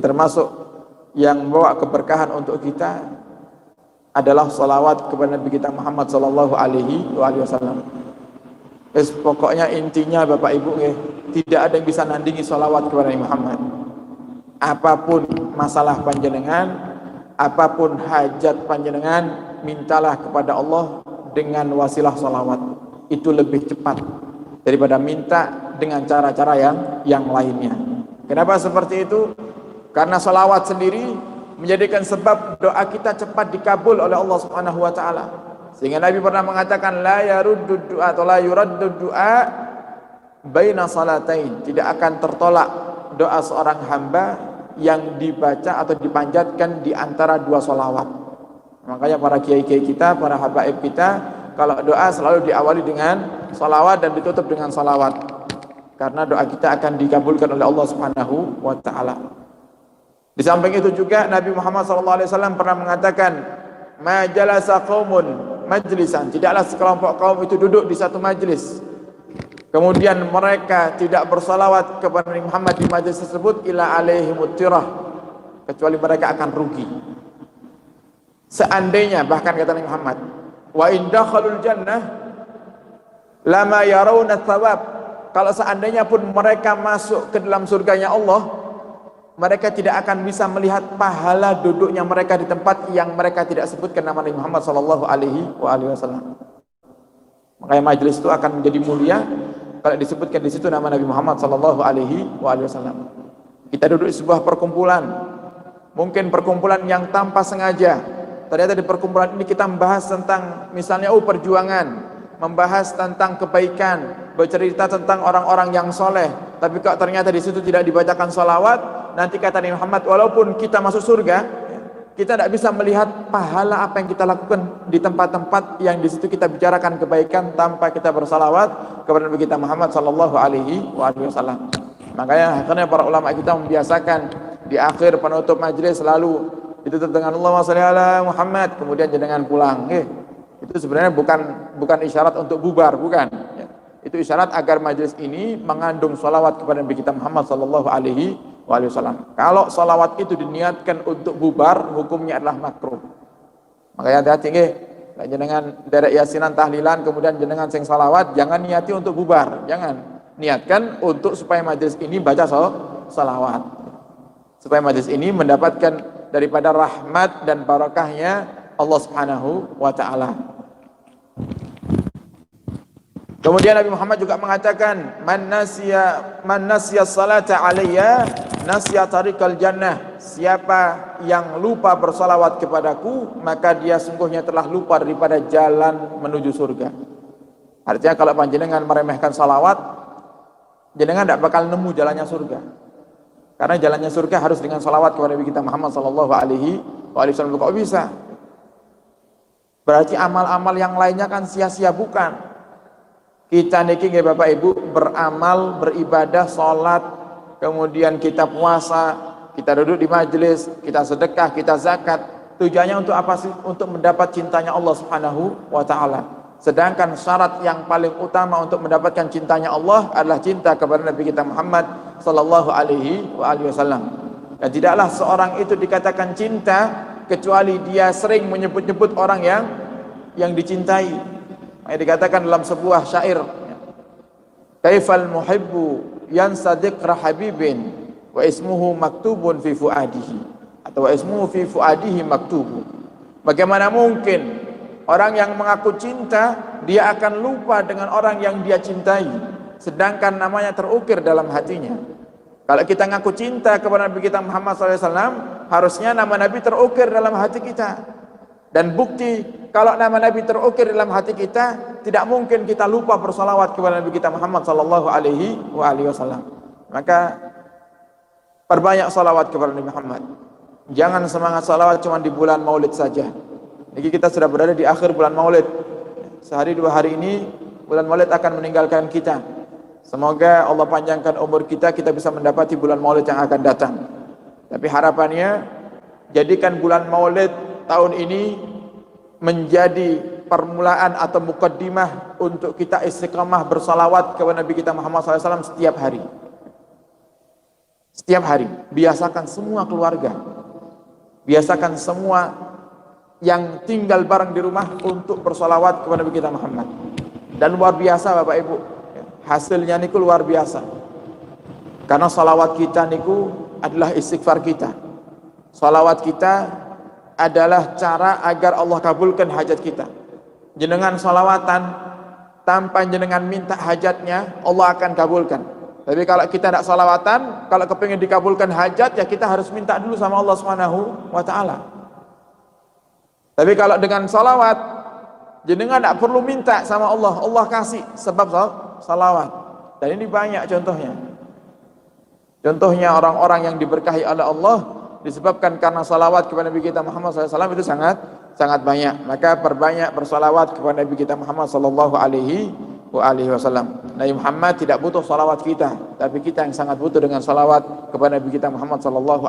termasuk yang membawa keberkahan untuk kita adalah salawat kepada Nabi kita Muhammad sallallahu alaihi wasallam. Pokoknya intinya Bapak Ibu, tidak ada yang bisa nandingi salawat kepada Nabi Muhammad. Apapun masalah panjenengan, apapun hajat panjenengan, mintalah kepada Allah dengan wasilah salawat. Itu lebih cepat daripada minta dengan cara-cara yang lainnya. Kenapa seperti itu? Karena salawat sendiri menjadikan sebab doa kita cepat dikabul oleh Allah Subhanahu wa taala. Sehingga Nabi pernah mengatakan la yaruddu du'a atau la yuraddu du'a baina salatain. Tidak akan tertolak doa seorang hamba yang dibaca atau dipanjatkan di antara dua salawat. Makanya para kiai-kiai kita, para habaib kita, kalau doa selalu diawali dengan salawat dan ditutup dengan salawat. Karena doa kita akan dikabulkan oleh Allah Subhanahu wa taala. Di samping itu juga Nabi Muhammad SAW pernah mengatakan, ma jalasa qaumun majlisan, tidaklah sekelompok kaum itu duduk di satu majlis, kemudian mereka tidak bersalawat kepada Nabi Muhammad di majlis tersebut, illa alaihimut tirah, kecuali mereka akan rugi. Seandainya, bahkan kata Nabi Muhammad, wa in dakhalul jannah lama yarawna thawab, kalau seandainya pun mereka masuk ke dalam surganya Allah, mereka tidak akan bisa melihat pahala duduknya mereka di tempat yang mereka tidak sebutkan nama Nabi Muhammad sallallahu alaihi wasallam. Makanya majlis itu akan menjadi mulia kalau disebutkan di situ nama Nabi Muhammad sallallahu alaihi wasallam. Kita duduk di sebuah perkumpulan, mungkin perkumpulan yang tanpa sengaja. Ternyata di perkumpulan ini kita membahas tentang misalnya perjuangan, membahas tentang kebaikan, bercerita tentang orang-orang yang soleh. Tapi kok ternyata di situ tidak dibacakan salawat, nanti kata Nabi Muhammad, walaupun kita masuk surga, kita tidak bisa melihat pahala apa yang kita lakukan di tempat-tempat yang di situ kita bicarakan kebaikan tanpa kita bersalawat kepada Nabi kita Muhammad sallallahu alaihi wasallam. Makanya akhirnya para ulama kita membiasakan di akhir penutup majelis selalu ditutup dengan Allahumma shalli ala Muhammad, kemudian jenengan pulang. Itu sebenarnya bukan isyarat untuk bubar, bukan. Itu isyarat agar majelis ini mengandung salawat kepada Nabi kita Muhammad sallallahu alaihi wasallam. Kalau salawat itu diniatkan untuk bubar, hukumnya adalah makruh. Makanya hati-hati jenengan derek yasinan tahlilan kemudian jenengan sing salawat, jangan niati untuk bubar, jangan. Niatkan untuk supaya majelis ini baca salawat. Supaya majelis ini mendapatkan daripada rahmat dan barakahnya Allah Subhanahu wa taala. Kemudian Nabi Muhammad juga mengatakan, man nasiya salata alayya nasiya tariqal jannah. Siapa yang lupa bersalawat kepadaku, maka dia sungguhnya telah lupa daripada jalan menuju surga. Artinya kalau panjenengan meremehkan salawat, jenengan tidak bakal nemu jalannya surga. Karena jalannya surga harus dengan salawat kepada Nabi kita Muhammad sallallahu alaihi wasallam. Kok bisa? Berarti amal-amal yang lainnya kan sia-sia, bukan? Kita niki nggih Bapak Ibu beramal, beribadah, salat, kemudian kita puasa, kita duduk di majelis, kita sedekah, kita zakat. Tujuannya untuk apa sih? Untuk mendapat cintanya Allah Subhanahu wa taala. Sedangkan syarat yang paling utama untuk mendapatkan cintanya Allah adalah cinta kepada Nabi kita Muhammad sallallahu alaihi wasallam. Dan tidaklah seorang itu dikatakan cinta kecuali dia sering menyebut-nyebut orang yang dicintai. Yang dikatakan dalam sebuah syair, kaifal muhibbu yansa dzikra habibin wa ismuhu maktubun fi fuadihi, atau wa ismuhu fi fuadihi maktubu. Bagaimana mungkin orang yang mengaku cinta dia akan lupa dengan orang yang dia cintai, sedangkan namanya terukir dalam hatinya. Kalau kita ngaku cinta kepada Nabi kita Muhammad SAW, harusnya nama Nabi terukir dalam hati kita. Dan bukti kalau nama Nabi terukir dalam hati kita, tidak mungkin kita lupa bersalawat kepada Nabi kita Muhammad sallallahu alaihi wasallam. Maka perbanyak salawat kepada Nabi Muhammad. Jangan semangat salawat cuma di bulan Maulid saja. Jadi kita sudah berada di akhir bulan Maulid. Sehari dua hari ini bulan Maulid akan meninggalkan kita. Semoga Allah panjangkan umur kita, kita bisa mendapati bulan Maulid yang akan datang. Tapi harapannya jadikan bulan Maulid tahun ini menjadi permulaan atau mukaddimah untuk kita istiqamah bersalawat kepada Nabi kita Muhammad SAW setiap hari. Setiap hari, biasakan semua keluarga, biasakan semua yang tinggal bareng di rumah untuk bersolawat kepada Nabi kita Muhammad. Dan luar biasa Bapak Ibu, hasilnya niku luar biasa. Karena salawat kita niku adalah istighfar kita. Salawat kita adalah cara agar Allah kabulkan hajat kita. Jenengan salawatan tanpa jenengan minta hajatnya, Allah akan kabulkan. Tapi kalau kita tidak salawatan, kalau kepingin dikabulkan hajat, ya kita harus minta dulu sama Allah Subhanahu wa ta'ala. Tapi kalau dengan salawat, jenengan tidak perlu minta sama Allah, Allah kasih sebab salawat. Dan ini banyak contohnya. Contohnya orang-orang yang diberkahi oleh Allah disebabkan karena salawat kepada Nabi kita Muhammad SAW itu sangat banyak. Maka perbanyak bersalawat kepada Nabi kita Muhammad SAW. Nabi Muhammad tidak butuh salawat kita, tapi kita yang sangat butuh dengan salawat kepada Nabi kita Muhammad SAW.